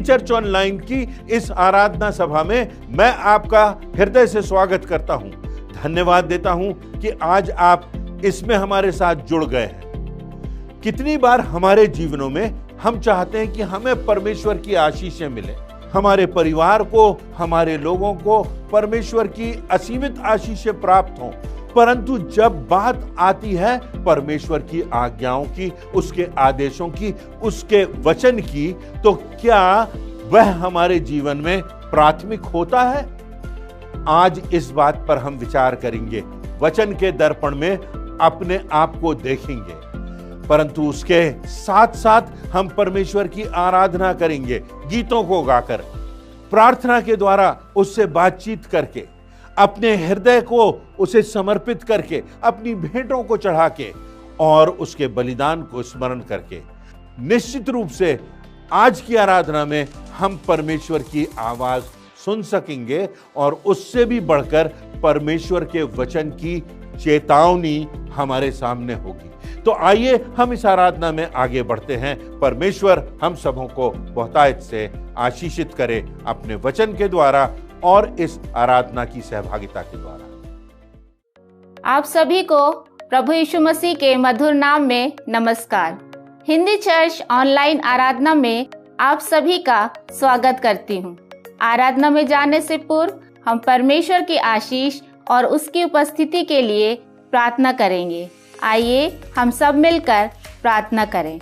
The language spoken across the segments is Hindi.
चर्च ऑनलाइन की इस आराधना सभा में मैं आपका हृदय से स्वागत करता हूं। धन्यवाद देता हूं कि आज आप इसमें हमारे साथ जुड़ गए हैं। कितनी बार हमारे जीवनों में हम चाहते हैं कि हमें परमेश्वर की आशीषें मिले, हमारे परिवार को, हमारे लोगों को परमेश्वर की असीमित आशीषें प्राप्त हों, परंतु जब बात आती है परमेश्वर की आज्ञाओं की, उसके आदेशों की, उसके वचन की, तो क्या वह हमारे जीवन में प्राथमिक होता है? आज इस बात पर हम विचार करेंगे, वचन के दर्पण में अपने आप को देखेंगे, परंतु उसके साथ साथ हम परमेश्वर की आराधना करेंगे, गीतों को गाकर, प्रार्थना के द्वारा उससे बातचीत करके, अपने हृदय को उसे समर्पित करके, अपनी भेंटों को चढ़ा के और उसके बलिदान को स्मरण करके। निश्चित रूप से आज की आराधना में हम परमेश्वर की आवाज सुन सकेंगे और उससे भी बढ़कर परमेश्वर के वचन की चेतावनी हमारे सामने होगी। तो आइए हम इस आराधना में आगे बढ़ते हैं। परमेश्वर हम सबों को बहुतायत से आशीषित करे अपने वचन के द्वारा और इस आराधना की सहभागिता के द्वारा। आप सभी को प्रभु यीशु मसीह के मधुर नाम में नमस्कार। हिंदी चर्च ऑनलाइन आराधना में आप सभी का स्वागत करती हूँ। आराधना में जाने से पूर्व हम परमेश्वर की आशीष और उसकी उपस्थिति के लिए प्रार्थना करेंगे। आइए हम सब मिलकर प्रार्थना करें।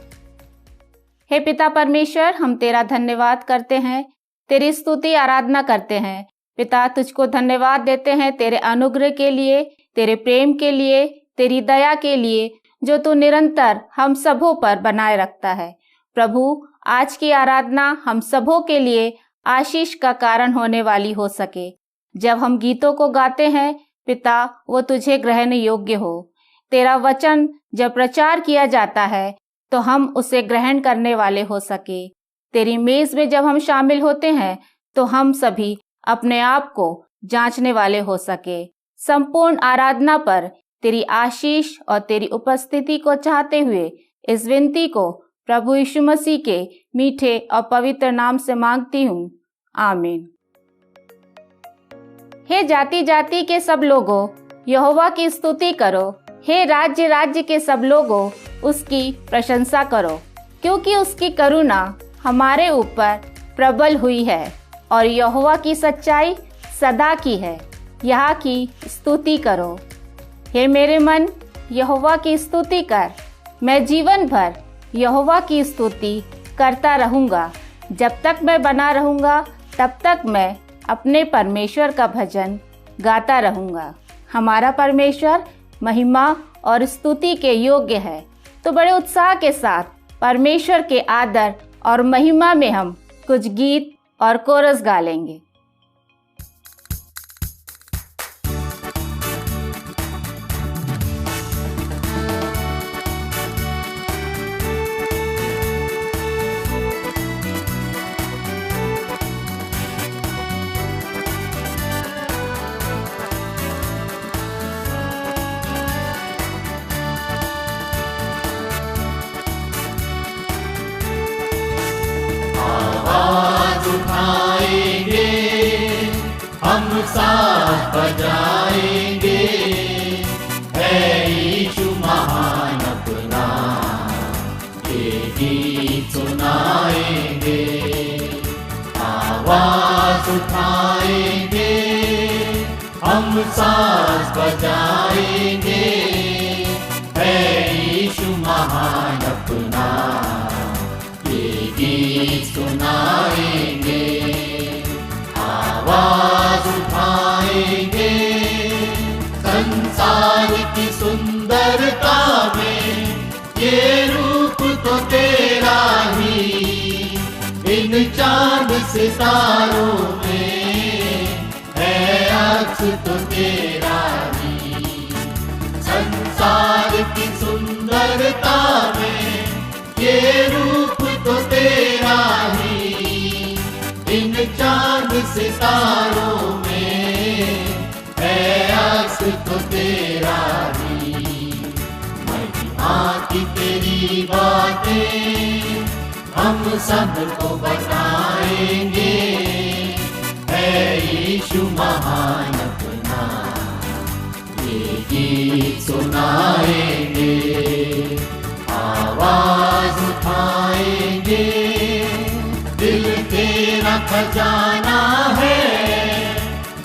हे पिता परमेश्वर, हम तेरा धन्यवाद करते हैं, तेरी स्तुति आराधना करते हैं। पिता, तुझको धन्यवाद देते हैं तेरे अनुग्रह के लिए, तेरे प्रेम के लिए, तेरी दया के लिए, जो तू निरंतर हम सबों पर बनाए रखता है। प्रभु, आज की आराधना हम सबों के लिए आशीष का कारण होने वाली हो सके। जब हम गीतों को गाते हैं पिता, वो तुझे ग्रहण योग्य हो। तेरा वचन जब प्रचार किया जाता है तो हम उसे ग्रहण करने वाले हो सके। तेरी मेज में जब हम शामिल होते हैं तो हम सभी अपने आप को जांचने वाले हो सके। संपूर्ण आराधना पर तेरी आशीष और तेरी उपस्थिति को चाहते हुए इस विनती को प्रभु यीशु मसीह के मीठे और पवित्र नाम से मांगती हूँ, आमीन। हे जाति जाति के सब लोगों, यहोवा की स्तुति करो। हे राज्य राज्य के सब लोगों, उसकी प्रशंसा करो, क्योंकि उसकी करुणा हमारे ऊपर प्रबल हुई है और यहोवा की सच्चाई सदा की है। यहाँ की स्तुति करो। हे मेरे मन, यहोवा की स्तुति कर। मैं जीवन भर यहोवा की स्तुति करता रहूँगा। जब तक मैं बना रहूँगा तब तक मैं अपने परमेश्वर का भजन गाता रहूँगा। हमारा परमेश्वर महिमा और स्तुति के योग्य है। तो बड़े उत्साह के साथ परमेश्वर के आदर और महिमा में हम कुछ गीत और कोरस गा लेंगे। हम साथ बजाएंगे, है यीशु महान अपना, ये गीत सुनाएंगे। आवाज उठाएंगे, हम साथ बजाएंगे, है यीशु महान अपना, ये गीत सुनाएंगे। आवाज उठाएंगे, संसार की सुंदरता में ये रूप तो तेरा ही, इन चांद सितारों में है अक्स तो तेरा ही। संसार की सुंदरता में ये रूप तो तेरा ही, इन चांद सितारों में है अक्स तो तेरा ही। महिमा की तेरी बातें हम सबको बताएं। गाएंगे, है यीशु महान अपना, ये गीत सुनाएंगे, आवाज उठाएंगे। दिल तेरा खजाना है,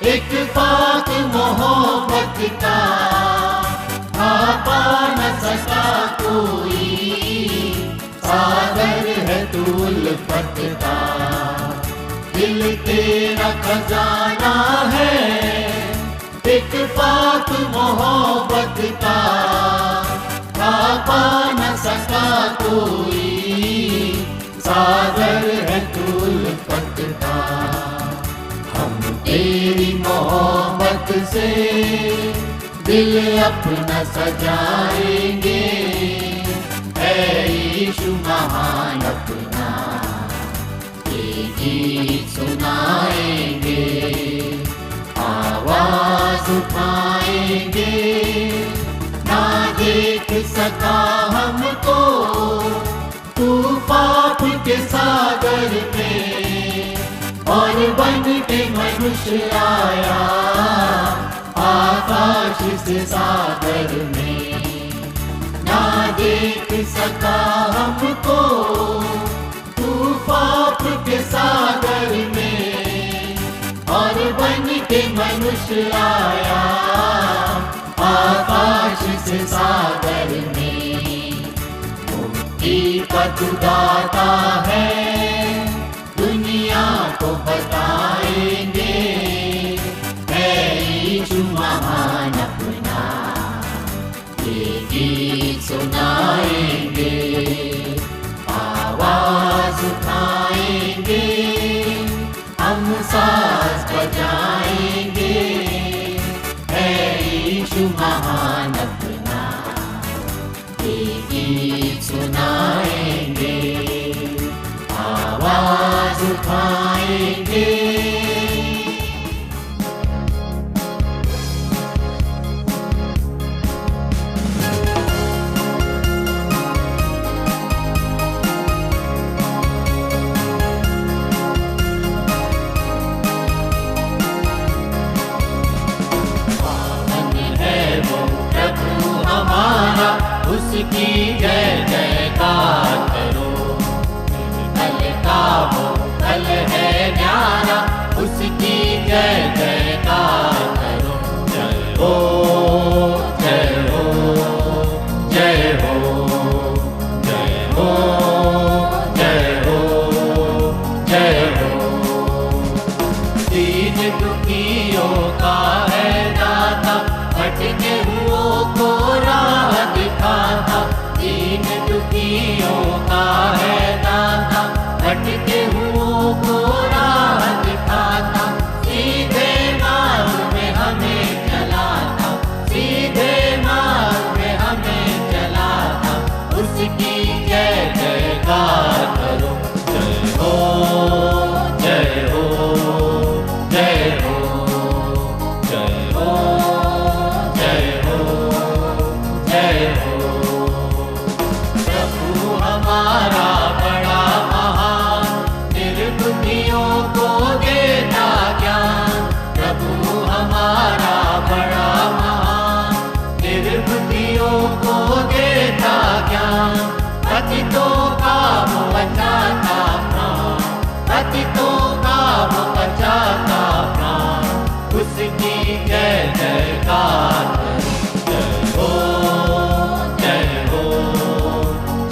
एक पाक मोहब्बत का, पा न सका कोई, सागर है तू उल्फत का। दिल तेरा खजाना है, एक पाक मोहब्बत का, पा न सका कोई, सागर है तू उल्फत का। हम तेरी मोहब्बत से दिल अपना सजाएंगे, है यीशु महान अपना, ये गीत सुनाएंगे, आवाज उठाएंगे। ना देख सका हमको तू पाप के सागर में, और बन के मनुष्य आया आकाश से सागर में। ना देख सका हमको तू पाप के सागर में, और बन के मनुष्य आया आकाश से सागर में। मुक्ति का तू दाता है, दुनिया को बताएंगे, यीशु महान अपना, ये गीत सुनाएंगे, आवाज उठाएंगे, हम साज बजाएंगे, है यीशु महान अपना, ये गीत सुनाएंगे, आवाज उठाएंगे। उसकी जय जयकार करो, कल का वो कल है न्यारा, उसकी जय जयकार करो। जय हो जय हो जय हो जय हो जय हो जय हो। दीन दुखियों का है दाता, भटके हुओं को राह दिखाता। दीन दुखियों का है दाता, भटके हुओं को राह दिखाता। सीधे मार्ग में हमें चलाता, सीधे मार्ग में हमें चलाता। उसकी जय जयकार करो। जय हो जय हो जय हो जय हो जय हो जय हो। प्रभु हमारा बड़ा महान, निर्बुद्धियों को देता ज्ञान। प्रभु हमारा बड़ा महान, निर्बुद्धियों को देता ज्ञान। पतितों का वो बचाता प्राण, पतितों का वो बचाता प्राण। उसकी जय जयकार करो। जय हो जय हो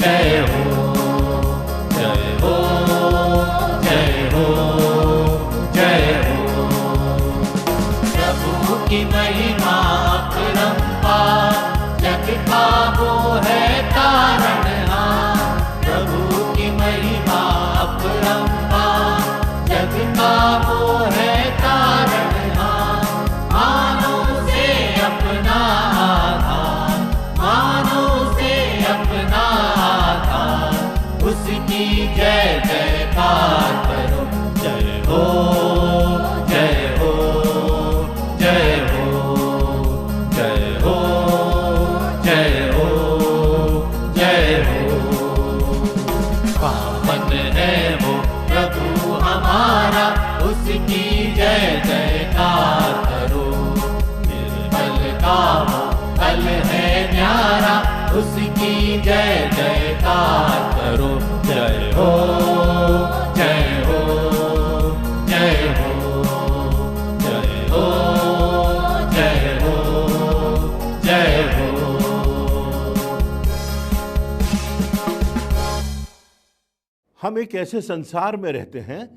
जय हो जय हो जय हो जय हो। प्रभु की महिमा अपरंपार, जग का वो है तारणहार। प्रभु की महिमा अपरंपार, जग का वो है तारणहार। मानो से अपना आधार, मानो से अपना आधार। उसकी जय जयकार करो। जय हो जय हो जय हो उसकी जय जयकार करो। जय हो जय हो जय हो जय हो जय हो जय हो। हम एक ऐसे संसार में रहते हैं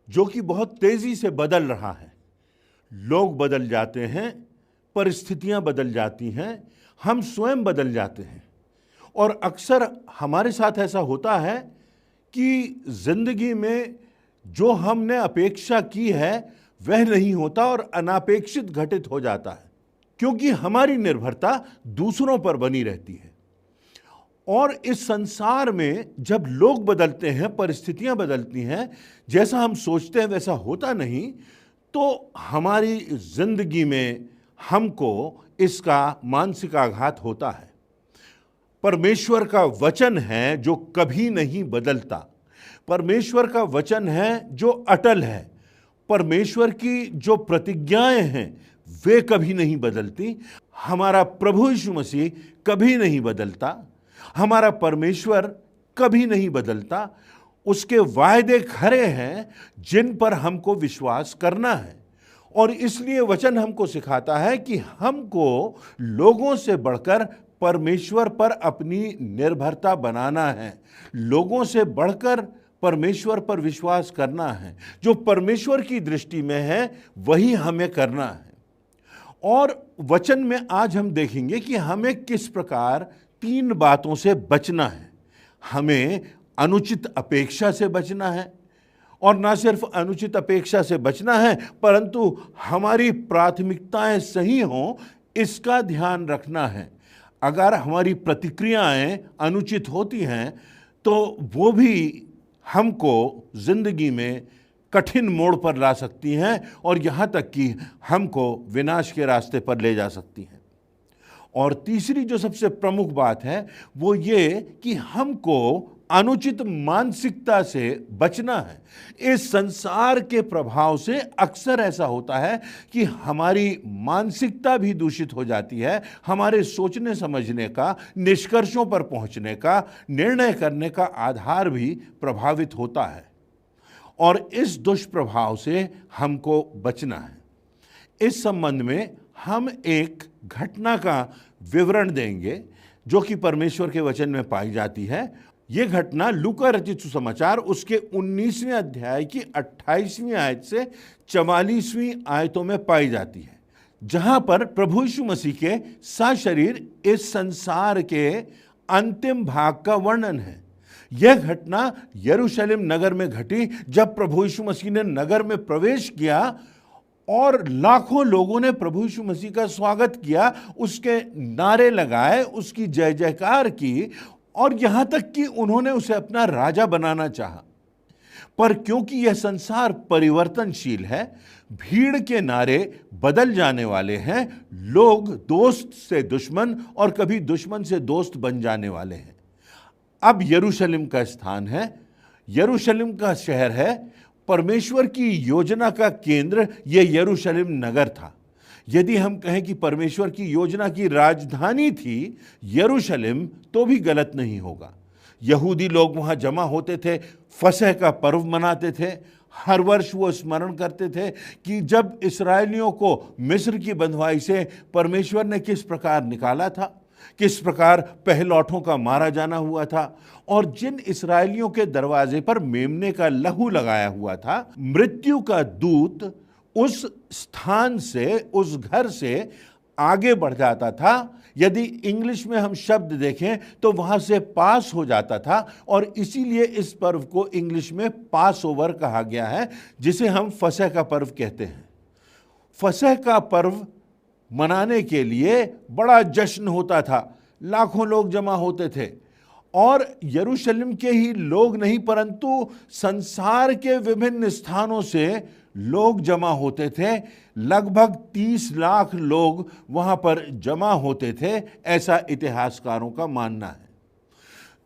जो कि बहुत तेजी से बदल रहा है। लोग बदल जाते हैं, परिस्थितियां बदल जाती हैं, हम स्वयं बदल जाते हैं। और अक्सर हमारे साथ ऐसा होता है कि जिंदगी में जो हमने अपेक्षा की है वह नहीं होता और अनापेक्षित घटित हो जाता है, क्योंकि हमारी निर्भरता दूसरों पर बनी रहती है। और इस संसार में जब लोग बदलते हैं, परिस्थितियां बदलती हैं, जैसा हम सोचते हैं वैसा होता नहीं, तो हमारी जिंदगी में हमको इसका मानसिक आघात होता है। परमेश्वर का वचन है जो कभी नहीं बदलता, परमेश्वर का वचन है जो अटल है, परमेश्वर की जो प्रतिज्ञाएं हैं वे कभी नहीं बदलती। हमारा प्रभु यीशु मसीह कभी नहीं बदलता, हमारा परमेश्वर कभी नहीं बदलता। उसके वायदे खरे हैं जिन पर हमको विश्वास करना है। और इसलिए वचन हमको सिखाता है कि हमको लोगों से बढ़कर परमेश्वर पर अपनी निर्भरता बनाना है, लोगों से बढ़कर परमेश्वर पर विश्वास करना है। जो परमेश्वर की दृष्टि में है वही हमें करना है। और वचन में आज हम देखेंगे कि हमें किस प्रकार 3 बातों से बचना है। हमें अनुचित अपेक्षा से बचना है, और ना सिर्फ अनुचित अपेक्षा से बचना है परंतु हमारी प्राथमिकताएं सही हों इसका ध्यान रखना है। अगर हमारी प्रतिक्रियाएं अनुचित होती हैं तो वो भी हमको जिंदगी में कठिन मोड़ पर ला सकती हैं और यहाँ तक कि हमको विनाश के रास्ते पर ले जा सकती हैं। और तीसरी जो सबसे प्रमुख बात है वो ये कि हमको अनुचित मानसिकता से बचना है। इस संसार के प्रभाव से अक्सर ऐसा होता है कि हमारी मानसिकता भी दूषित हो जाती है, हमारे सोचने समझने का, निष्कर्षों पर पहुंचने का, निर्णय करने का आधार भी प्रभावित होता है। और इस दुष्प्रभाव से हमको बचना है। इस संबंध में हम एक घटना का विवरण देंगे जो कि परमेश्वर के वचन में पाई जाती है। ये घटना लूका रचित सुसमाचार उसके 19वें अध्याय की 28वीं आयत से 44वीं आयतों में पाई जाती है, जहां पर प्रभु यीशु मसीह के सशरीर इस संसार के अंतिम भाग का वर्णन है। यह घटना यरूशलेम नगर में घटी जब प्रभु यीशु मसीह ने नगर में प्रवेश किया और लाखों लोगों ने प्रभु यीशु मसीह का स्वागत किया, उसके नारे लगाए, उसकी जय जयकार की और यहां तक कि उन्होंने उसे अपना राजा बनाना चाहा। पर क्योंकि यह संसार परिवर्तनशील है, भीड़ के नारे बदल जाने वाले हैं, लोग दोस्त से दुश्मन और कभी दुश्मन से दोस्त बन जाने वाले हैं। अब यरूशलेम का स्थान है, यरूशलेम का शहर है, परमेश्वर की योजना का केंद्र यह यरूशलेम नगर था। यदि हम कहें कि परमेश्वर की योजना की राजधानी थी यरूशलेम तो भी गलत नहीं होगा। यहूदी लोग वहां जमा होते थे, फसह का पर्व मनाते थे। हर वर्ष वो स्मरण करते थे कि जब इस्राएलियों को मिस्र की बंधुआई से परमेश्वर ने किस प्रकार निकाला था, किस प्रकार पहलौठों का मारा जाना हुआ था और जिन इस्राएलियों के दरवाजे पर मेमने का लहू लगाया हुआ था, मृत्यु का दूत उस स्थान से, उस घर से आगे बढ़ जाता था। यदि इंग्लिश में हम शब्द देखें तो वहां से पास हो जाता था और इसीलिए इस पर्व को इंग्लिश में पास ओवर कहा गया है, जिसे हम फसह का पर्व कहते हैं। फसह का पर्व मनाने के लिए बड़ा जश्न होता था, लाखों लोग जमा होते थे और यरूशलेम के ही लोग नहीं परंतु संसार के विभिन्न स्थानों से लोग जमा होते थे। लगभग 30 लाख लोग वहां पर जमा होते थे, ऐसा इतिहासकारों का मानना है।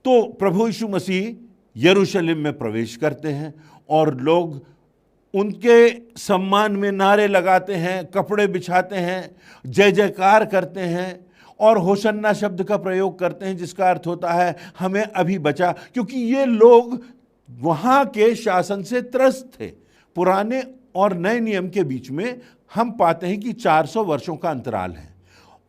तो प्रभु यीशु मसीह यरूशलेम में प्रवेश करते हैं और लोग उनके सम्मान में नारे लगाते हैं, कपड़े बिछाते हैं, जय जयकार करते हैं और होशन्ना शब्द का प्रयोग करते हैं जिसका अर्थ होता है हमें अभी बचा, क्योंकि ये लोग वहां के शासन से त्रस्त थे। पुराने और नए नियम के बीच में हम पाते हैं कि 400 वर्षों का अंतराल है,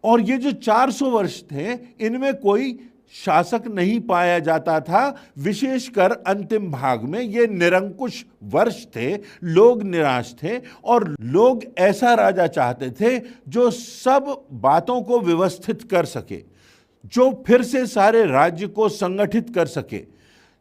और ये जो 400 वर्ष थे इनमें कोई शासक नहीं पाया जाता था। विशेषकर अंतिम भाग में ये निरंकुश वर्ष थे, लोग निराश थे और लोग ऐसा राजा चाहते थे जो सब बातों को व्यवस्थित कर सके, जो फिर से सारे राज्य को संगठित कर सके,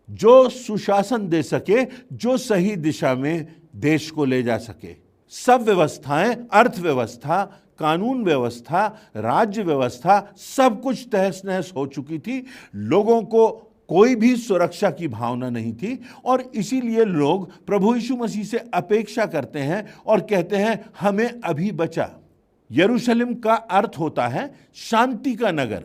जो सुशासन दे सके, जो सही दिशा में देश को ले जा सके। सब व्यवस्थाएं, अर्थव्यवस्था, कानून व्यवस्था, राज्य व्यवस्था, सब कुछ तहस नहस हो चुकी थी। लोगों को कोई भी सुरक्षा की भावना नहीं थी, और इसीलिए लोग प्रभु यीशु मसीह से अपेक्षा करते हैं और कहते हैं हमें अभी बचा। यरूशलेम का अर्थ होता है शांति का नगर।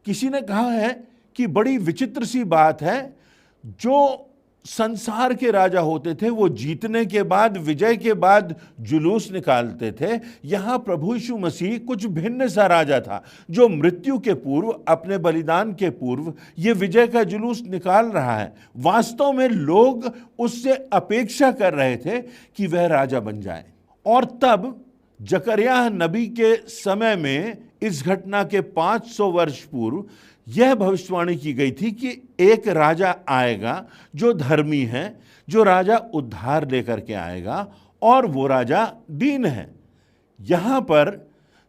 किसी ने कहा है कि बड़ी विचित्र सी बात है, जो संसार के राजा होते थे वो जीतने के बाद, विजय के बाद जुलूस निकालते थे। यहां प्रभु यीशु मसीह कुछ भिन्न सा राजा था, जो मृत्यु के पूर्व, अपने बलिदान के पूर्व ये विजय का जुलूस निकाल रहा है। वास्तव में लोग उससे अपेक्षा कर रहे थे कि वह राजा बन जाए। और तब जकरिया नबी के समय में इस घटना के 500 वर्ष पूर्व यह भविष्यवाणी की गई थी कि एक राजा आएगा जो धर्मी है, जो राजा उद्धार लेकर के आएगा, और वो राजा दीन है। यहां पर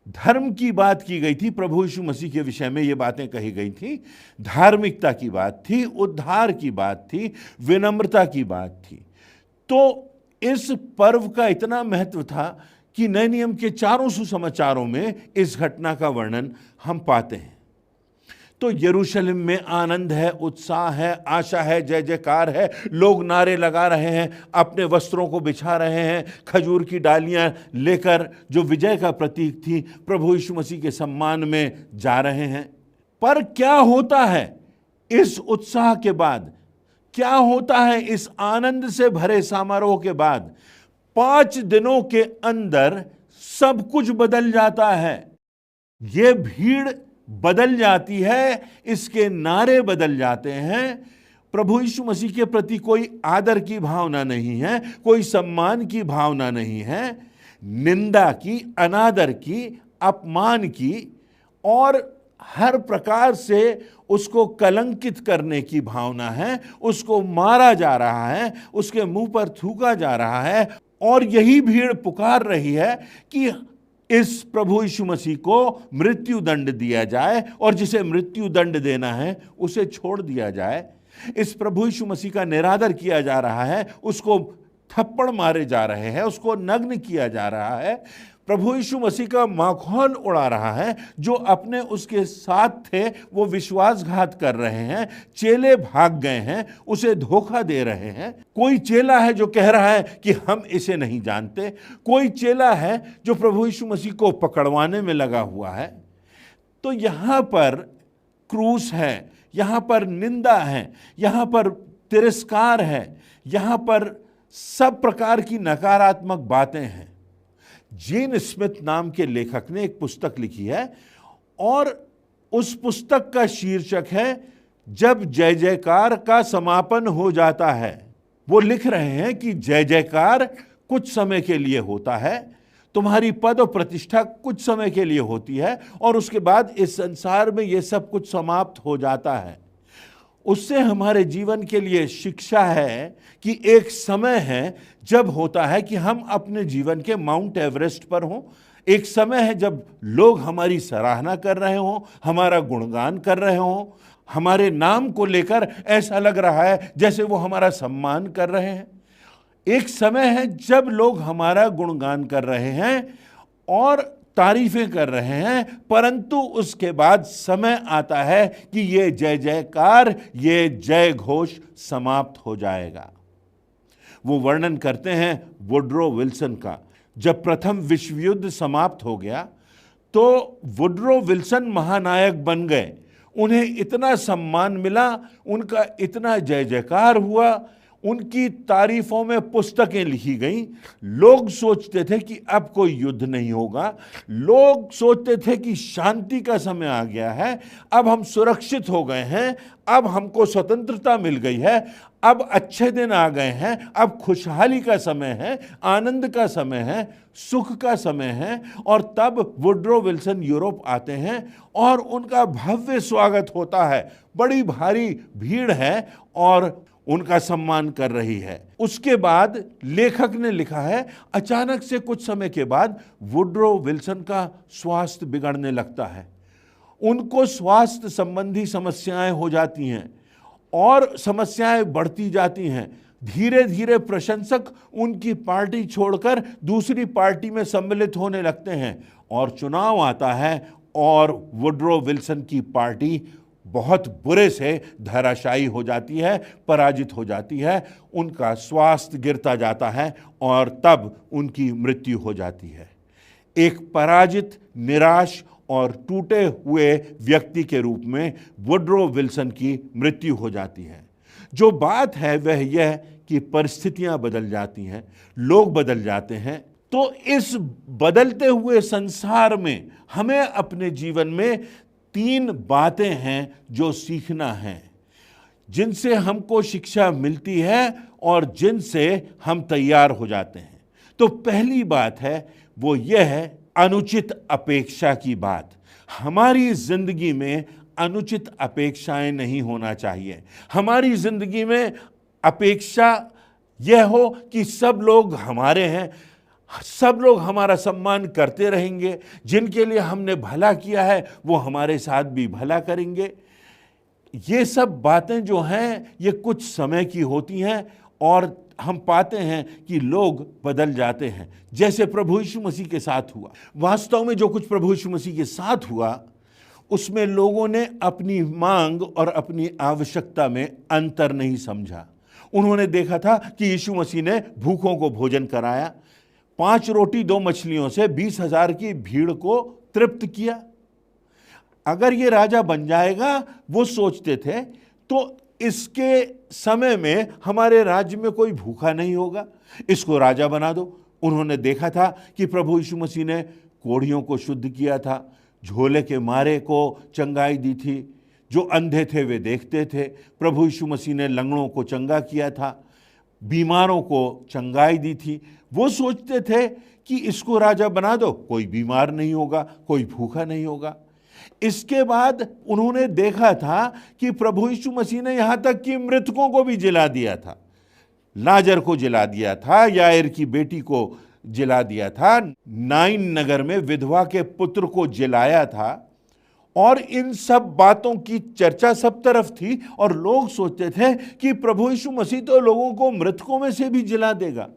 धर्म की बात की गई थी, प्रभु यीशु मसीह के विषय में ये बातें कही गई थी। धार्मिकता की बात थी, उद्धार की बात थी, विनम्रता की बात थी। तो इस पर्व का इतना महत्व था कि नए नियम के चारों सुसमाचारों में इस घटना का वर्णन हम पाते हैं। तो यरूशलेम में आनंद है, उत्साह है, आशा है, जय जयकार है। लोग नारे लगा रहे हैं, अपने वस्त्रों को बिछा रहे हैं, खजूर की डालियां लेकर जो विजय का प्रतीक थी प्रभु यीशु मसीह के सम्मान में जा रहे हैं। पर क्या होता है इस उत्साह के बाद? क्या होता है इस आनंद से भरे समारोह के बाद? 5 दिनों के अंदर सब कुछ बदल जाता है। ये भीड़ बदल जाती है, इसके नारे बदल जाते हैं। प्रभु यीशु मसीह के प्रति कोई आदर की भावना नहीं है, कोई सम्मान की भावना नहीं है। निंदा की, अनादर की, अपमान की और हर प्रकार से उसको कलंकित करने की भावना है। उसको मारा जा रहा है, उसके मुंह पर थूका जा रहा है, और यही भीड़ पुकार रही है कि इस प्रभु यीशु मसीह को मृत्यु दंड दिया जाए, और जिसे मृत्यु दंड देना है उसे छोड़ दिया जाए। इस प्रभु यीशु मसीह का निरादर किया जा रहा है, उसको थप्पड़ मारे जा रहे हैं, उसको नग्न किया जा रहा है। प्रभु यीशु मसीह का माखौल उड़ा रहा है। जो अपने उसके साथ थे वो विश्वासघात कर रहे हैं, चेले भाग गए हैं, उसे धोखा दे रहे हैं। कोई चेला है जो कह रहा है कि हम इसे नहीं जानते। कोई चेला है जो प्रभु यीशु मसीह को पकड़वाने में लगा हुआ है। तो यहाँ पर क्रूस है, यहाँ पर निंदा है, यहाँ पर तिरस्कार है, यहाँ पर सब प्रकार की नकारात्मक बातें हैं। जेन स्मिथ नाम के लेखक ने एक पुस्तक लिखी है, और उस पुस्तक का शीर्षक है जब जय जयकार का समापन हो जाता है। वो लिख रहे हैं कि जय जयकार कुछ समय के लिए होता है, तुम्हारी पद और प्रतिष्ठा कुछ समय के लिए होती है, और उसके बाद इस संसार में ये सब कुछ समाप्त हो जाता है। उससे हमारे जीवन के लिए शिक्षा है कि एक समय है जब होता है कि हम अपने जीवन के माउंट एवरेस्ट पर हों। एक समय है जब लोग हमारी सराहना कर रहे हों, हमारा गुणगान कर रहे हों, हमारे नाम को लेकर ऐसा लग रहा है जैसे वो हमारा सम्मान कर रहे हैं। एक समय है जब लोग हमारा गुणगान कर रहे हैं और तारीफें कर रहे हैं, परंतु उसके बाद समय आता है कि ये जय जयकार, ये जय घोष समाप्त हो जाएगा। वो वर्णन करते हैं वुड्रो विल्सन का। जब प्रथम विश्व युद्ध समाप्त हो गया तो वुड्रो विल्सन महानायक बन गए। उन्हें इतना सम्मान मिला, उनका इतना जय जयकार हुआ, उनकी तारीफों में पुस्तकें लिखी गईं। लोग सोचते थे कि अब कोई युद्ध नहीं होगा, लोग सोचते थे कि शांति का समय आ गया है, अब हम सुरक्षित हो गए हैं, अब हमको स्वतंत्रता मिल गई है, अब अच्छे दिन आ गए हैं, अब खुशहाली का समय है, आनंद का समय है, सुख का समय है। और तब वुड्रो विल्सन यूरोप आते हैं और उनका भव्य स्वागत होता है। बड़ी भारी भीड़ है और उनका सम्मान कर रही है। उसके बाद लेखक ने लिखा है, अचानक से कुछ समय के बाद वुड्रो विल्सन का स्वास्थ्य बिगड़ने लगता है। उनको स्वास्थ्य संबंधी समस्याएं हो जाती हैं और समस्याएं बढ़ती जाती हैं। धीरे धीरे प्रशंसक उनकी पार्टी छोड़कर दूसरी पार्टी में सम्मिलित होने लगते हैं और चुनाव आता है और वुड्रो विल्सन की पार्टी बहुत बुरे से धराशायी हो जाती है, पराजित हो जाती है। उनका स्वास्थ्य गिरता जाता है और तब उनकी मृत्यु हो जाती है। एक पराजित, निराश और टूटे हुए व्यक्ति के रूप में वुड्रो विल्सन की मृत्यु हो जाती है। जो बात है वह यह कि परिस्थितियां बदल जाती हैं, लोग बदल जाते हैं। तो इस बदलते हुए संसार में हमें अपने जीवन में 3 बातें हैं जो सीखना है, जिनसे हमको शिक्षा मिलती है और जिनसे हम तैयार हो जाते हैं। तो पहली बात है वो यह है अनुचित अपेक्षा की बात। हमारी जिंदगी में अनुचित अपेक्षाएं नहीं होना चाहिए। हमारी जिंदगी में अपेक्षा यह हो कि सब लोग हमारे हैं, सब लोग हमारा सम्मान करते रहेंगे, जिनके लिए हमने भला किया है वो हमारे साथ भी भला करेंगे। ये सब बातें जो हैं ये कुछ समय की होती हैं और हम पाते हैं कि लोग बदल जाते हैं, जैसे प्रभु यीशु मसीह के साथ हुआ। वास्तव में जो कुछ प्रभु यीशु मसीह के साथ हुआ उसमें लोगों ने अपनी मांग और अपनी आवश्यकता में अंतर नहीं समझा। उन्होंने देखा था कि यीशु मसीह ने भूखों को भोजन कराया, 5 रोटी 2 मछलियों से 20,000 की भीड़ को तृप्त किया। अगर ये राजा बन जाएगा, वो सोचते थे, तो इसके समय में हमारे राज्य में कोई भूखा नहीं होगा, इसको राजा बना दो। उन्होंने देखा था कि प्रभु यीशु मसीह ने कोढ़ियों को शुद्ध किया था, झोले के मारे को चंगाई दी थी, जो अंधे थे वे देखते थे। प्रभु यीशु मसीह ने लंगड़ों को चंगा किया था, बीमारों को चंगाई दी थी। वो सोचते थे कि इसको राजा बना दो, कोई बीमार नहीं होगा, कोई भूखा नहीं होगा। इसके बाद उन्होंने देखा था कि प्रभु यीशु मसीह ने यहां तक कि मृतकों को भी जिला दिया था। लाजर को जिला दिया था, यायर की बेटी को जिला दिया था, नाइन नगर में विधवा के पुत्र को जिलाया था। और इन सब बातों की चर्चा सब तरफ थी और लोग सोचते थे कि प्रभु यीशु मसीह तो लोगों को मृतकों में से भी जिला देगा।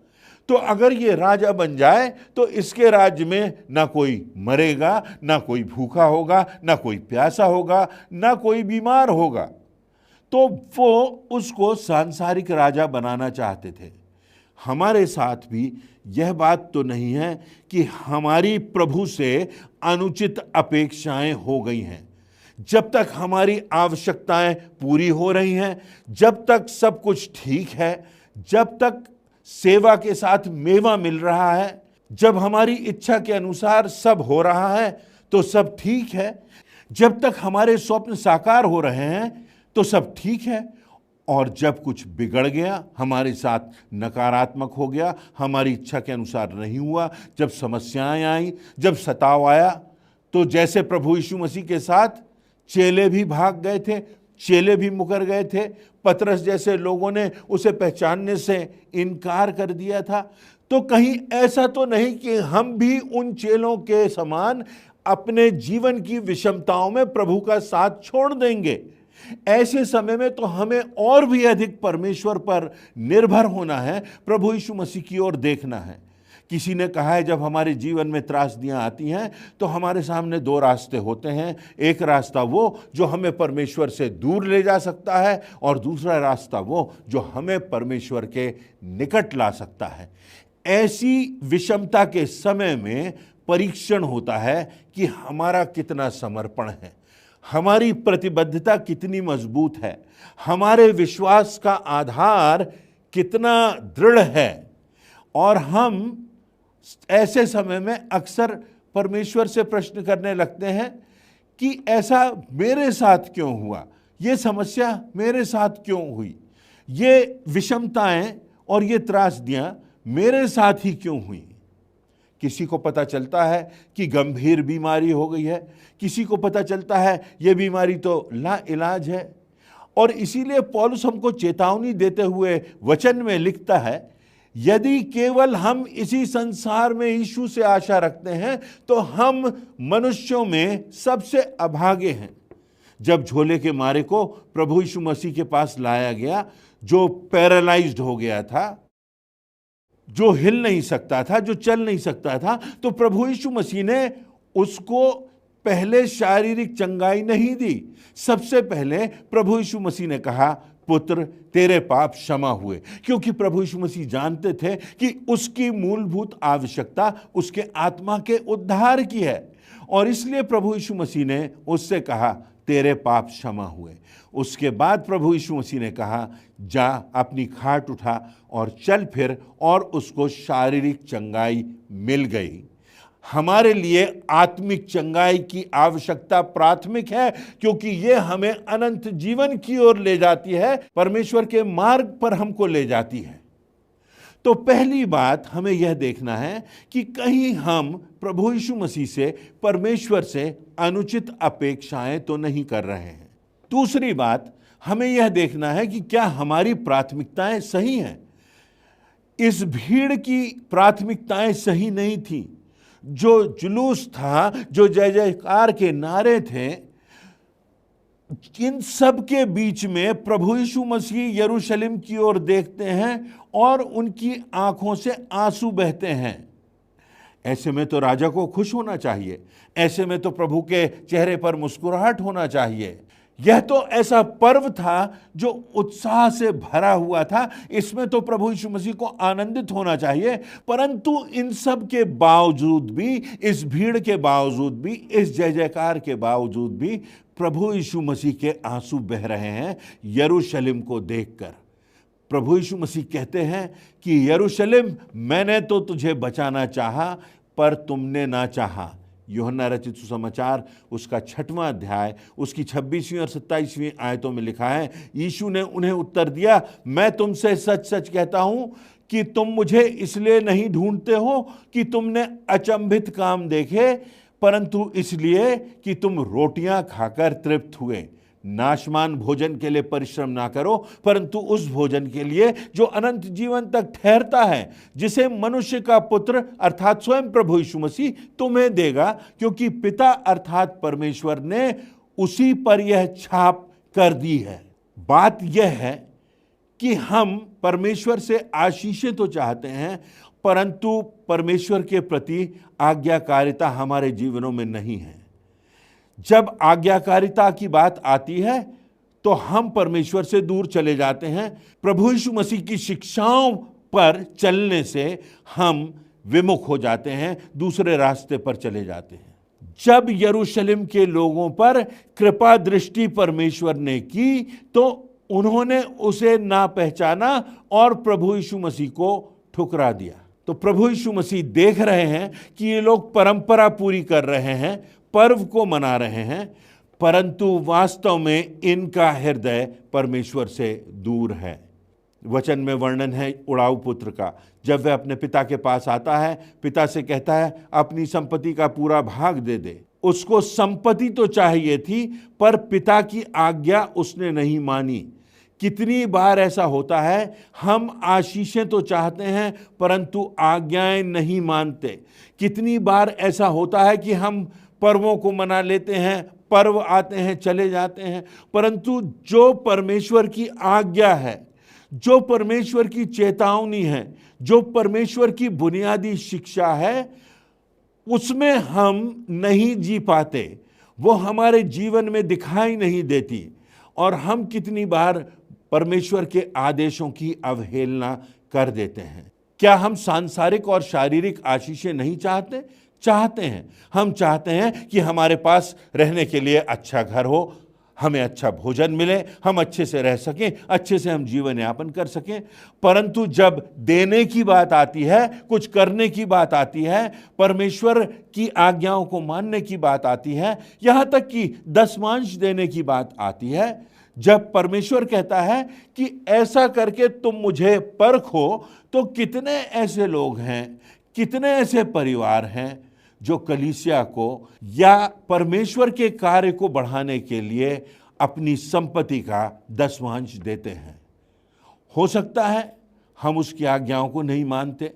तो अगर ये राजा बन जाए तो इसके राज्य में ना कोई मरेगा, ना कोई भूखा होगा, ना कोई प्यासा होगा, ना कोई बीमार होगा। तो वो उसको सांसारिक राजा बनाना चाहते थे। हमारे साथ भी यह बात तो नहीं है कि हमारी प्रभु से अनुचित अपेक्षाएं हो गई हैं। जब तक हमारी आवश्यकताएं पूरी हो रही हैं, जब तक सब कुछ ठीक है, जब तक सेवा के साथ मेवा मिल रहा है, जब हमारी इच्छा के अनुसार सब हो रहा है तो सब ठीक है। जब तक हमारे स्वप्न साकार हो रहे हैं तो सब ठीक है। और जब कुछ बिगड़ गया, हमारे साथ नकारात्मक हो गया, हमारी इच्छा के अनुसार नहीं हुआ, जब समस्याएं आई, जब सताव आया, तो जैसे प्रभु यीशु मसीह के साथ चेले भी भाग गए थे, चेले भी मुकर गए थे, पतरस जैसे लोगों ने उसे पहचानने से इनकार कर दिया था। तो कहीं ऐसा तो नहीं कि हम भी उन चेलों के समान अपने जीवन की विषमताओं में प्रभु का साथ छोड़ देंगे। ऐसे समय में तो हमें और भी अधिक परमेश्वर पर निर्भर होना है, प्रभु यीशु मसीह की ओर देखना है। किसी ने कहा है जब हमारे जीवन में त्रासदियां आती हैं तो हमारे सामने 2 रास्ते होते हैं। एक रास्ता वो जो हमें परमेश्वर से दूर ले जा सकता है और दूसरा रास्ता वो जो हमें परमेश्वर के निकट ला सकता है। ऐसी विषमता के समय में परीक्षण होता है कि हमारा कितना समर्पण है, हमारी प्रतिबद्धता कितनी मजबूत है, हमारे विश्वास का आधार कितना दृढ़ है। और हम ऐसे समय में अक्सर परमेश्वर से प्रश्न करने लगते हैं कि ऐसा मेरे साथ क्यों हुआ, ये समस्या मेरे साथ क्यों हुई, ये विषमताएं और ये त्रासदियां मेरे साथ ही क्यों हुई। किसी को पता चलता है कि गंभीर बीमारी हो गई है, किसी को पता चलता है ये बीमारी तो लाइलाज है। और इसीलिए पौलुस हमको चेतावनी देते हुए वचन में लिखता है, यदि केवल हम इसी संसार में यीशु से आशा रखते हैं तो हम मनुष्यों में सबसे अभागे हैं। जब झोले के मारे को प्रभु यीशु मसीह के पास लाया गया, जो पैरालाइज्ड हो गया था, जो हिल नहीं सकता था, जो चल नहीं सकता था, तो प्रभु यीशु मसीह ने उसको पहले शारीरिक चंगाई नहीं दी। सबसे पहले प्रभु यीशु मसीह ने कहा, पुत्र तेरे पाप क्षमा हुए, क्योंकि प्रभु यीशु मसीह जानते थे कि उसकी मूलभूत आवश्यकता उसके आत्मा के उद्धार की है। और इसलिए प्रभु यीशु मसीह ने उससे कहा, तेरे पाप क्षमा हुए। उसके बाद प्रभु यीशु मसीह ने कहा, जा अपनी खाट उठा और चल फिर, और उसको शारीरिक चंगाई मिल गई। हमारे लिए आत्मिक चंगाई की आवश्यकता प्राथमिक है, क्योंकि ये हमें अनंत जीवन की ओर ले जाती है, परमेश्वर के मार्ग पर हमको ले जाती है। तो पहली बात हमें यह देखना है कि कहीं हम प्रभु यीशु मसीह से, परमेश्वर से अनुचित अपेक्षाएं तो नहीं कर रहे हैं। दूसरी बात हमें यह देखना है कि क्या हमारी प्राथमिकताएं सही हैं। इस भीड़ की प्राथमिकताएं सही नहीं थी। जो जुलूस था, जो जय जयकार के नारे थे, इन सब के बीच में प्रभु यीशु मसीह यरूशलेम की ओर देखते हैं और उनकी आंखों से आंसू बहते हैं। ऐसे में तो राजा को खुश होना चाहिए, ऐसे में तो प्रभु के चेहरे पर मुस्कुराहट होना चाहिए। यह तो ऐसा पर्व था जो उत्साह से भरा हुआ था, इसमें तो प्रभु यीशु मसीह को आनंदित होना चाहिए। परंतु इन सब के बावजूद भी, इस भीड़ के बावजूद भी, इस जय जयकार के बावजूद भी प्रभु यीशु मसीह के आंसू बह रहे हैं यरूशलेम को देखकर। प्रभु यीशु मसीह कहते हैं कि यरूशलेम, मैंने तो तुझे बचाना चाहा पर तुमने ना चाहा। यूहन्ना रचित सुसमाचार उसका 6वां अध्याय उसकी 26वीं और 27वीं आयतों में लिखा है, यीशु ने उन्हें उत्तर दिया, मैं तुमसे सच सच कहता हूं कि तुम मुझे इसलिए नहीं ढूंढते हो कि तुमने अचंभित काम देखे, परंतु इसलिए कि तुम रोटियां खाकर तृप्त हुए। नाशमान भोजन के लिए परिश्रम ना करो, परंतु उस भोजन के लिए जो अनंत जीवन तक ठहरता है, जिसे मनुष्य का पुत्र अर्थात स्वयं प्रभु यीशु मसीह तुम्हें देगा, क्योंकि पिता अर्थात परमेश्वर ने उसी पर यह छाप कर दी है। बात यह है कि हम परमेश्वर से आशीषें तो चाहते हैं, परंतु परमेश्वर के प्रति आज्ञाकारिता हमारे जीवनों में नहीं है। जब आज्ञाकारिता की बात आती है तो हम परमेश्वर से दूर चले जाते हैं। प्रभु यीशु मसीह की शिक्षाओं पर चलने से हम विमुख हो जाते हैं, दूसरे रास्ते पर चले जाते हैं। जब यरूशलेम के लोगों पर कृपा दृष्टि परमेश्वर ने की तो उन्होंने उसे ना पहचाना और प्रभु यीशु मसीह को ठुकरा दिया। तो प्रभु यीशु मसीह देख रहे हैं कि ये लोग परंपरा पूरी कर रहे हैं, पर्व को मना रहे हैं, परंतु वास्तव में इनका हृदय परमेश्वर से दूर है। वचन में वर्णन है उड़ाऊ पुत्र का। जब वह अपने पिता के पास आता है, पिता से कहता है अपनी संपत्ति का पूरा भाग दे दे। उसको संपत्ति तो चाहिए थी, पर पिता की आज्ञा उसने नहीं मानी। कितनी बार ऐसा होता है, हम आशीषें तो चाहते हैं परंतु आज्ञाएं नहीं मानते। कितनी बार ऐसा होता है कि हम पर्वों को मना लेते हैं, पर्व आते हैं चले जाते हैं, परंतु जो परमेश्वर की आज्ञा है, जो परमेश्वर की चेतावनी है, जो परमेश्वर की बुनियादी शिक्षा है, उसमें हम नहीं जी पाते, वो हमारे जीवन में दिखाई नहीं देती। और हम कितनी बार परमेश्वर के आदेशों की अवहेलना कर देते हैं। क्या हम सांसारिक और शारीरिक आशीषें नहीं चाहते? चाहते हैं। हम चाहते हैं कि हमारे पास रहने के लिए अच्छा घर हो, हमें अच्छा भोजन मिले, हम अच्छे से रह सकें, अच्छे से हम जीवन यापन कर सकें। परंतु जब देने की बात आती है, कुछ करने की बात आती है, परमेश्वर की आज्ञाओं को मानने की बात आती है, यहाँ तक कि दशमांश देने की बात आती है, जब परमेश्वर कहता है कि ऐसा करके तुम मुझे परखो, तो कितने ऐसे लोग हैं, कितने ऐसे परिवार हैं जो कलीसिया को या परमेश्वर के कार्य को बढ़ाने के लिए अपनी संपत्ति का दशमांश देते हैं। हो सकता है हम उसकी आज्ञाओं को नहीं मानते,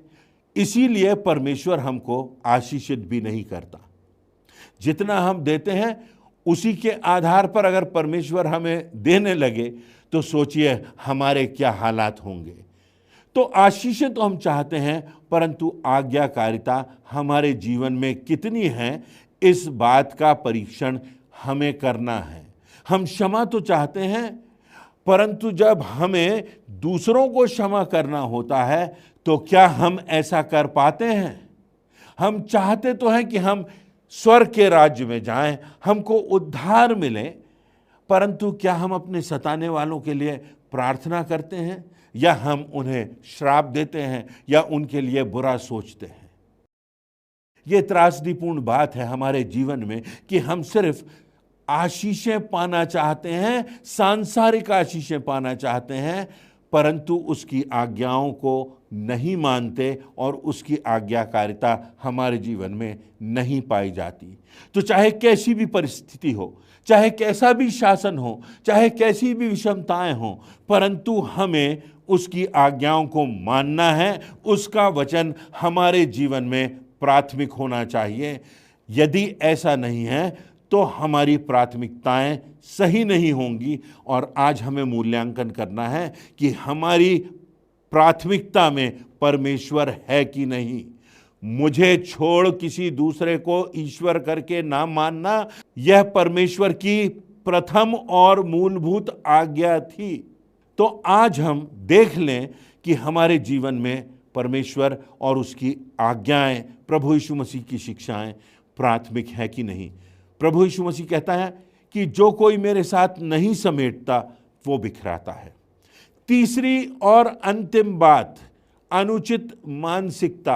इसीलिए परमेश्वर हमको आशीषित भी नहीं करता। जितना हम देते हैं उसी के आधार पर अगर परमेश्वर हमें देने लगे तो सोचिए हमारे क्या हालात होंगे। तो आशीषित तो हम चाहते हैं, परंतु आज्ञाकारिता हमारे जीवन में कितनी है, इस बात का परीक्षण हमें करना है। हम क्षमा तो चाहते हैं, परंतु जब हमें दूसरों को क्षमा करना होता है तो क्या हम ऐसा कर पाते हैं? हम चाहते तो हैं कि हम स्वर्ग के राज्य में जाएं, हमको उद्धार मिले, परंतु क्या हम अपने सताने वालों के लिए प्रार्थना करते हैं, या हम उन्हें श्राप देते हैं, या उनके लिए बुरा सोचते हैं? यह त्रासदीपूर्ण बात है हमारे जीवन में कि हम सिर्फ आशीषें पाना चाहते हैं, सांसारिक आशीषें पाना चाहते हैं, परंतु उसकी आज्ञाओं को नहीं मानते और उसकी आज्ञाकारिता हमारे जीवन में नहीं पाई जाती। तो चाहे कैसी भी परिस्थिति हो, चाहे कैसा भी शासन हो, चाहे कैसी भी विषमताएं हो, परंतु हमें उसकी आज्ञाओं को मानना है। उसका वचन हमारे जीवन में प्राथमिक होना चाहिए। यदि ऐसा नहीं है तो हमारी प्राथमिकताएं सही नहीं होंगी, और आज हमें मूल्यांकन करना है कि हमारी प्राथमिकता में परमेश्वर है कि नहीं। मुझे छोड़ किसी दूसरे को ईश्वर करके ना मानना, यह परमेश्वर की प्रथम और मूलभूत आज्ञा थी। तो आज हम देख लें कि हमारे जीवन में परमेश्वर और उसकी आज्ञाएं, प्रभु यीशु मसीह की शिक्षाएं प्राथमिक है कि नहीं। प्रभु यीशु मसीह कहता है कि जो कोई मेरे साथ नहीं समेटता वो बिखराता है। तीसरी और अंतिम बात, अनुचित मानसिकता।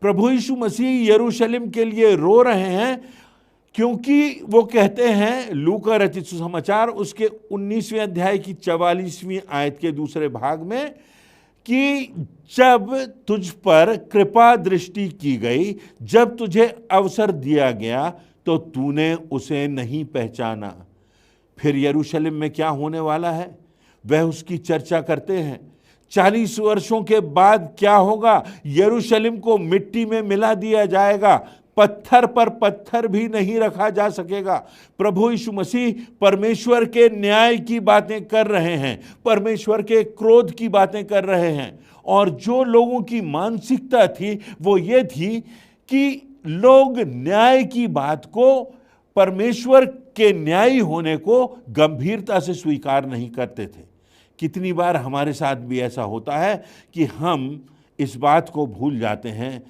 प्रभु यीशु मसीह यरूशलेम के लिए रो रहे हैं, क्योंकि वो कहते हैं लूका रचित सुसमाचार उसके 19वें अध्याय की 44वीं आयत के दूसरे भाग में कि जब तुझ पर कृपा दृष्टि की गई, जब तुझे अवसर दिया गया, तो तूने उसे नहीं पहचाना। फिर यरूशलेम में क्या होने वाला है वह उसकी चर्चा करते हैं। 40 वर्षों के बाद क्या होगा? यरूशलेम को मिट्टी में मिला दिया जाएगा, पत्थर पर पत्थर भी नहीं रखा जा सकेगा। प्रभु यीशु मसीह परमेश्वर के न्याय की बातें कर रहे हैं, परमेश्वर के क्रोध की बातें कर रहे हैं। और जो लोगों की मानसिकता थी वो ये थी कि लोग न्याय की बात को, परमेश्वर के न्यायी होने को गंभीरता से स्वीकार नहीं करते थे। कितनी बार हमारे साथ भी ऐसा होता है कि हम इस बात को भूल जाते हैं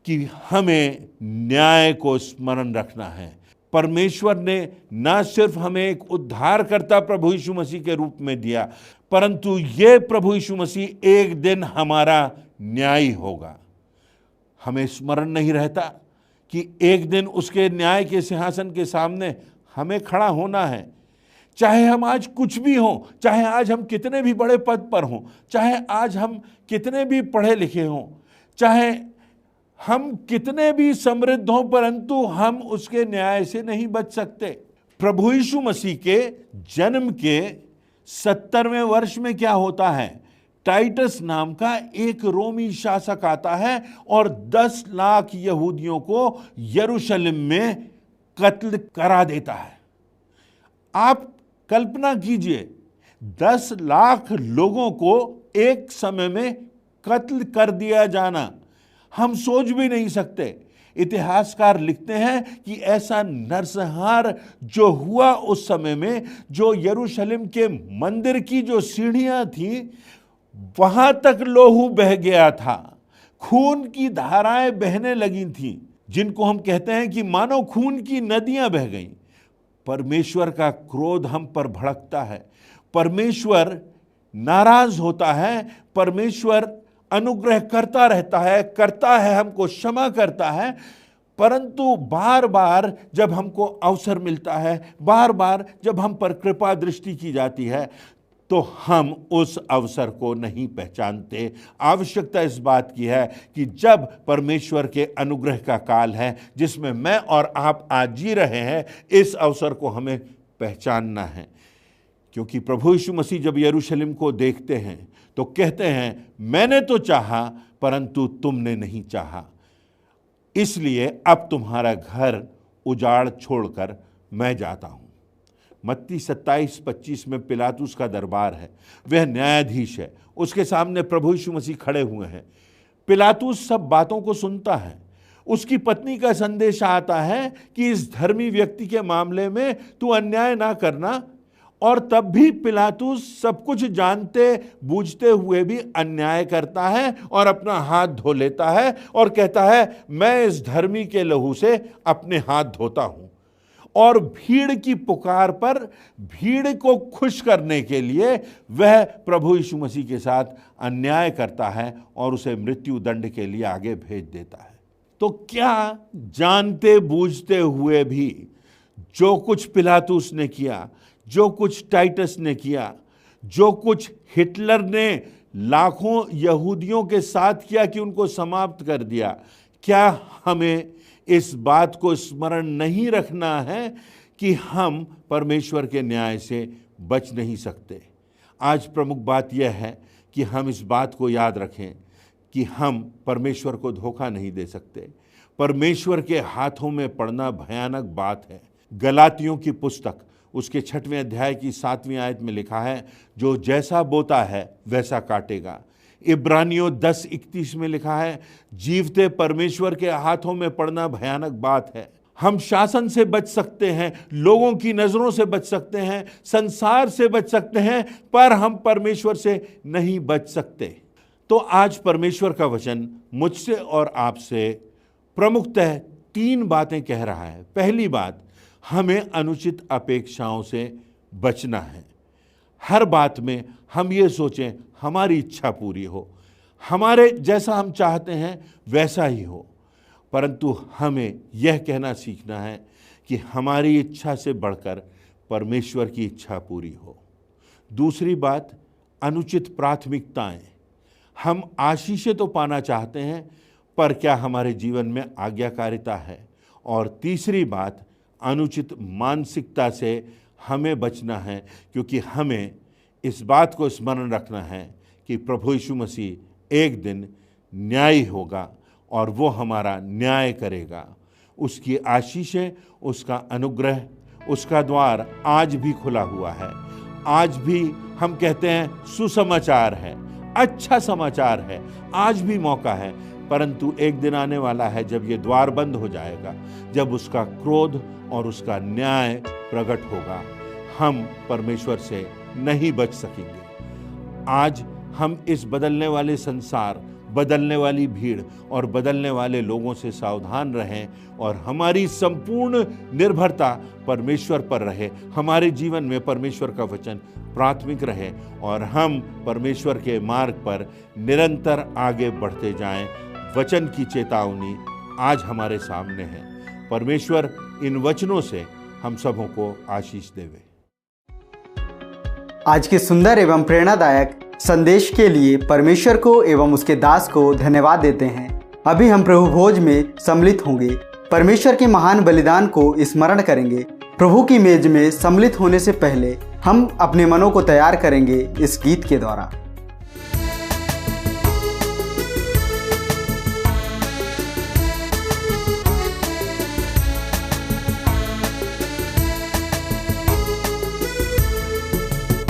कि हमें न्याय को स्मरण रखना है। परमेश्वर ने ना सिर्फ हमें एक उद्धारकर्ता प्रभु यीशु मसीह के रूप में दिया, परंतु ये प्रभु यीशु मसीह एक दिन हमारा न्यायी होगा। हमें स्मरण नहीं रहता कि एक दिन उसके न्याय के सिंहासन के सामने हमें खड़ा होना है। चाहे हम आज कुछ भी हों, चाहे आज हम कितने भी बड़े पद पर हों, चाहे आज हम कितने भी पढ़े लिखे हों, चाहे हम कितने भी समृद्ध हों, परंतु हम उसके न्याय से नहीं बच सकते। प्रभु यीशु मसीह के जन्म के 70वें वर्ष में क्या होता है? टाइटस नाम का एक रोमी शासक आता है और 10 लाख यहूदियों को यरूशलेम में कत्ल करा देता है। आप कल्पना कीजिए, 10 लाख लोगों को एक समय में कत्ल कर दिया जाना, हम सोच भी नहीं सकते। इतिहासकार लिखते हैं कि ऐसा नरसंहार जो हुआ उस समय में, जो यरूशलेम के मंदिर की जो सीढ़ियां थी वहां तक लोहू बह गया था, खून की धाराएं बहने लगी थीं, जिनको हम कहते हैं कि मानो खून की नदियां बह गईं। परमेश्वर का क्रोध हम पर भड़कता है, परमेश्वर नाराज होता है, परमेश्वर अनुग्रह करता रहता है, हमको क्षमा करता है, परंतु बार बार जब हमको अवसर मिलता है, बार बार जब हम पर कृपा दृष्टि की जाती है, तो हम उस अवसर को नहीं पहचानते। आवश्यकता इस बात की है कि जब परमेश्वर के अनुग्रह का काल है, जिसमें मैं और आप आज जी रहे हैं, इस अवसर को हमें पहचानना है। क्योंकि प्रभु यीशु मसीह जब यरूशलेम को देखते हैं तो कहते हैं, मैंने तो चाहा परंतु तुमने नहीं चाहा, इसलिए अब तुम्हारा घर उजाड़ छोड़कर मैं जाता हूं। मत्ती 27-25 में पिलातुस का दरबार है, वह न्यायाधीश है, उसके सामने प्रभु यीशु मसीह खड़े हुए हैं। पिलातुस सब बातों को सुनता है। उसकी पत्नी का संदेश आता है कि इस धर्मी व्यक्ति के मामले में तू अन्याय ना करना, और तब भी पिलातुस सब कुछ जानते बूझते हुए भी अन्याय करता है और अपना हाथ धो लेता है और कहता है, मैं इस धर्मी के लहू से अपने हाथ धोता हूं। और भीड़ की पुकार पर, भीड़ को खुश करने के लिए वह प्रभु यीशु मसीह के साथ अन्याय करता है और उसे मृत्यु दंड के लिए आगे भेज देता है। तो क्या जानते बूझते हुए भी जो कुछ पिलातुस ने किया, जो कुछ टाइटस ने किया, जो कुछ हिटलर ने लाखों यहूदियों के साथ किया कि उनको समाप्त कर दिया, क्या हमें इस बात को स्मरण नहीं रखना है कि हम परमेश्वर के न्याय से बच नहीं सकते? आज प्रमुख बात यह है कि हम इस बात को याद रखें कि हम परमेश्वर को धोखा नहीं दे सकते। परमेश्वर के हाथों में पड़ना भयानक बात है। गलातियों की पुस्तक उसके 6वें अध्याय की 7वीं आयत में लिखा है, जो जैसा बोता है वैसा काटेगा। इब्रानियों 10:31 में लिखा है, जीवते परमेश्वर के हाथों में पड़ना भयानक बात है। हम शासन से बच सकते हैं, लोगों की नजरों से बच सकते हैं, संसार से बच सकते हैं, पर हम परमेश्वर से नहीं बच सकते। तो आज परमेश्वर का वचन मुझसे और आपसे प्रमुखतः 3 बातें कह रहा है। पहली बात, हमें अनुचित अपेक्षाओं से बचना है। हर बात में हम ये सोचें हमारी इच्छा पूरी हो, हमारे जैसा हम चाहते हैं वैसा ही हो, परंतु हमें यह कहना सीखना है कि हमारी इच्छा से बढ़कर परमेश्वर की इच्छा पूरी हो। दूसरी बात, अनुचित प्राथमिकताएं। हम आशीषें तो पाना चाहते हैं, पर क्या हमारे जीवन में आज्ञाकारिता है? और तीसरी बात, अनुचित मानसिकता से हमें बचना है, क्योंकि हमें इस बात को स्मरण रखना है कि प्रभु यीशु मसीह एक दिन न्यायी होगा और वो हमारा न्याय करेगा। उसकी आशीषें, उसका अनुग्रह, उसका द्वार आज भी खुला हुआ है। आज भी हम कहते हैं सुसमाचार है, अच्छा समाचार है, आज भी मौका है, परंतु एक दिन आने वाला है जब ये द्वार बंद हो जाएगा, जब उसका क्रोध और उसका न्याय प्रकट होगा। हम परमेश्वर से नहीं बच सकेंगे। आज हम इस बदलने वाले संसार, बदलने वाली भीड़ और बदलने वाले लोगों से सावधान रहें और हमारी संपूर्ण निर्भरता परमेश्वर पर रहे। हमारे जीवन में परमेश्वर का वचन प्राथमिक रहे और हम परमेश्वर के मार्ग पर निरंतर आगे बढ़ते जाएं। वचन की चेतावनी आज हमारे सामने है। परमेश्वर इन वचनों से हम सबों को आशीष देवे। आज के सुंदर एवं प्रेरणादायक संदेश के लिए परमेश्वर को एवं उसके दास को धन्यवाद देते हैं। अभी हम प्रभु भोज में सम्मिलित होंगे, परमेश्वर के महान बलिदान को स्मरण करेंगे। प्रभु की मेज में सम्मिलित होने से पहले हम अपने मनों को तैयार करेंगे इस गीत के द्वारा।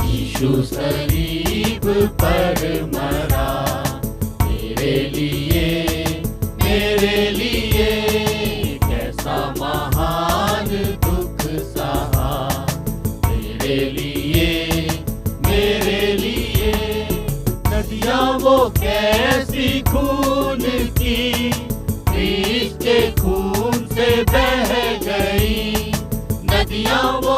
यीशु सलीब पर मरा मेरे लिए कैसा महान दुख सहा मेरे लिए नदियाँ वो कैसी खून की क्रीस्त के खून से बह गई, नदियाँ वो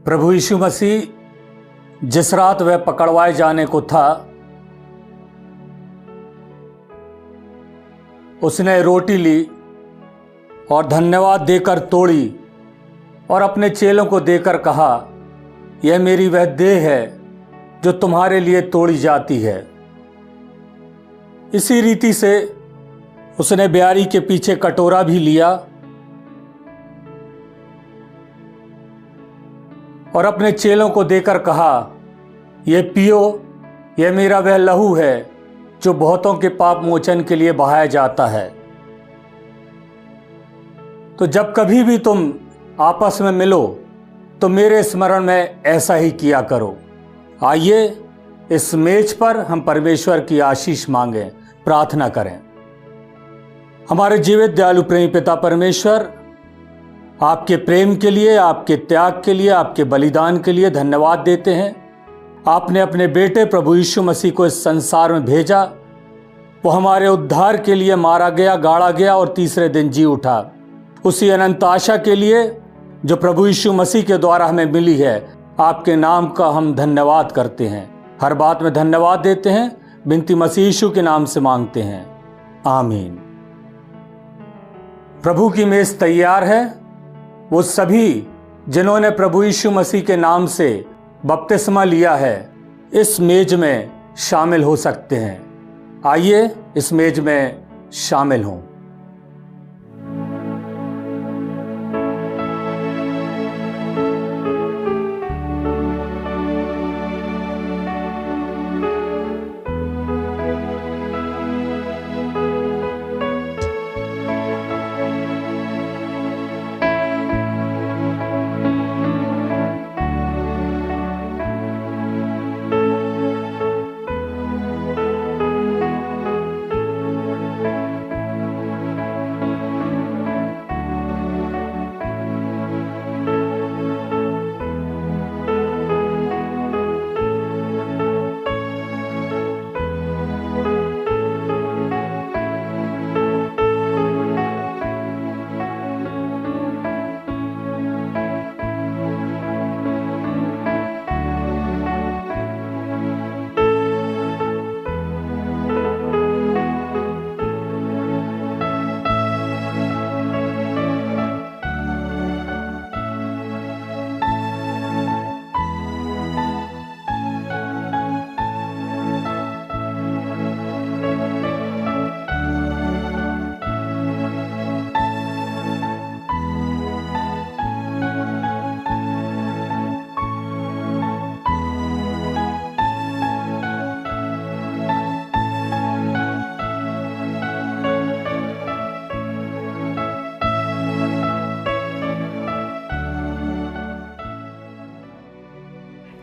प्रभु यीशु मसीह जिस रात वह पकड़वाए जाने को था, उसने रोटी ली और धन्यवाद देकर तोड़ी और अपने चेलों को देकर कहा, यह मेरी वह देह है जो तुम्हारे लिए तोड़ी जाती है। इसी रीति से उसने ब्यारी के पीछे कटोरा भी लिया और अपने चेलों को देकर कहा, यह पियो, यह मेरा वह लहू है जो बहुतों के पाप मोचन के लिए बहाया जाता है। तो जब कभी भी तुम आपस में मिलो तो मेरे स्मरण में ऐसा ही किया करो। आइए इस मेज पर हम परमेश्वर की आशीष मांगें, प्रार्थना करें। हमारे जीवित दयालु प्रेमी पिता परमेश्वर, आपके प्रेम के लिए, आपके त्याग के लिए, आपके बलिदान के लिए धन्यवाद देते हैं। आपने अपने बेटे प्रभु यीशु मसीह को इस संसार में भेजा। वो हमारे उद्धार के लिए मारा गया, गाड़ा गया और तीसरे दिन जी उठा। उसी अनंत आशा के लिए जो प्रभु यीशु मसीह के द्वारा हमें मिली है, आपके नाम का हम धन्यवाद करते हैं। हर बात में धन्यवाद देते हैं। बिनती मसीह यीशु के नाम से मांगते हैं, आमीन। प्रभु की मेज तैयार है। वो सभी जिन्होंने प्रभु यीशु मसीह के नाम से बपतिस्मा लिया है, इस मेज में शामिल हो सकते हैं। आइए इस मेज में शामिल हों।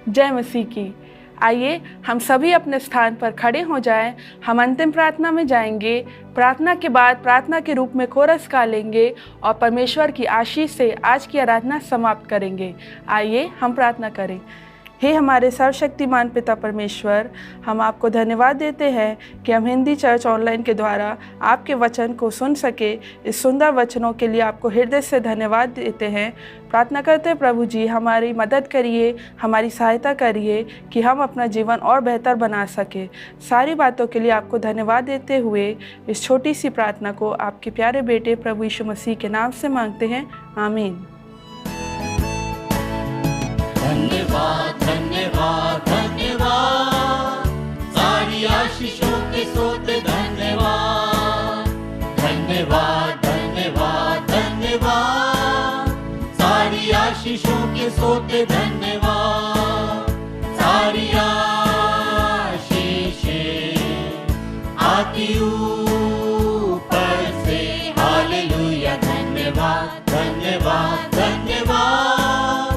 जय मसीह की। आइए हम सभी अपने स्थान पर खड़े हो जाएं। हम अंतिम प्रार्थना में जाएंगे। प्रार्थना के बाद प्रार्थना के रूप में कोरस गा लेंगे और परमेश्वर की आशीष से आज की आराधना समाप्त करेंगे। आइए हम प्रार्थना करें। हे हमारे सर्वशक्तिमान पिता परमेश्वर, हम आपको धन्यवाद देते हैं कि हम हिंदी चर्च ऑनलाइन के द्वारा आपके वचन को सुन सके। इस सुंदर वचनों के लिए आपको हृदय से धन्यवाद देते हैं। प्रार्थना करते हैं प्रभु जी, हमारी मदद करिए, हमारी सहायता करिए कि हम अपना जीवन और बेहतर बना सके। सारी बातों के लिए आपको धन्यवाद देते हुए इस छोटी सी प्रार्थना को आपके प्यारे बेटे प्रभु यीशु मसीह के नाम से मांगते हैं, आमीन। धन्यवाद धन्यवाद धन्यवाद, सारी आशीषों के सोते धन्यवाद। धन्यवाद धन्यवाद धन्यवाद, सारी आशीषों के सोते धन्यवाद। सारी आशीषें आती ऊपर से, हालेलुया। धन्यवाद धन्यवाद धन्यवाद,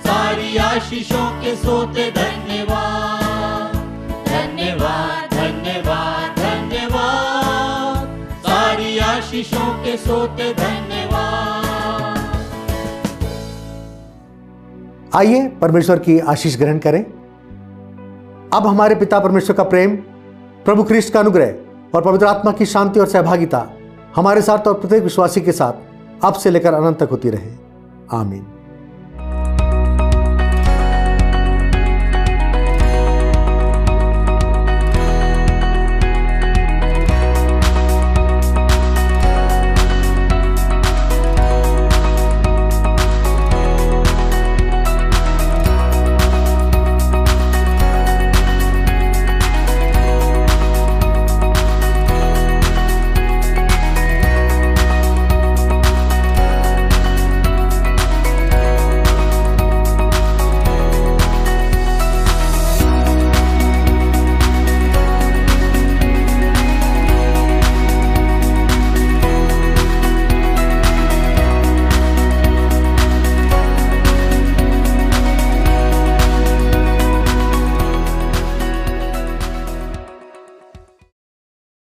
सारी आशीषों के सोते धन्यवाद। धन्यवाद धन्यवाद धन्यवाद, सारी आशीषों के सोते धन्यवाद। आइए परमेश्वर की आशीष ग्रहण करें। अब हमारे पिता परमेश्वर का प्रेम, प्रभु ख्रीष्ट का अनुग्रह और पवित्र आत्मा की शांति और सहभागिता हमारे साथ और प्रत्येक विश्वासी के साथ अब से लेकर अनंत तक होती रहे, आमीन।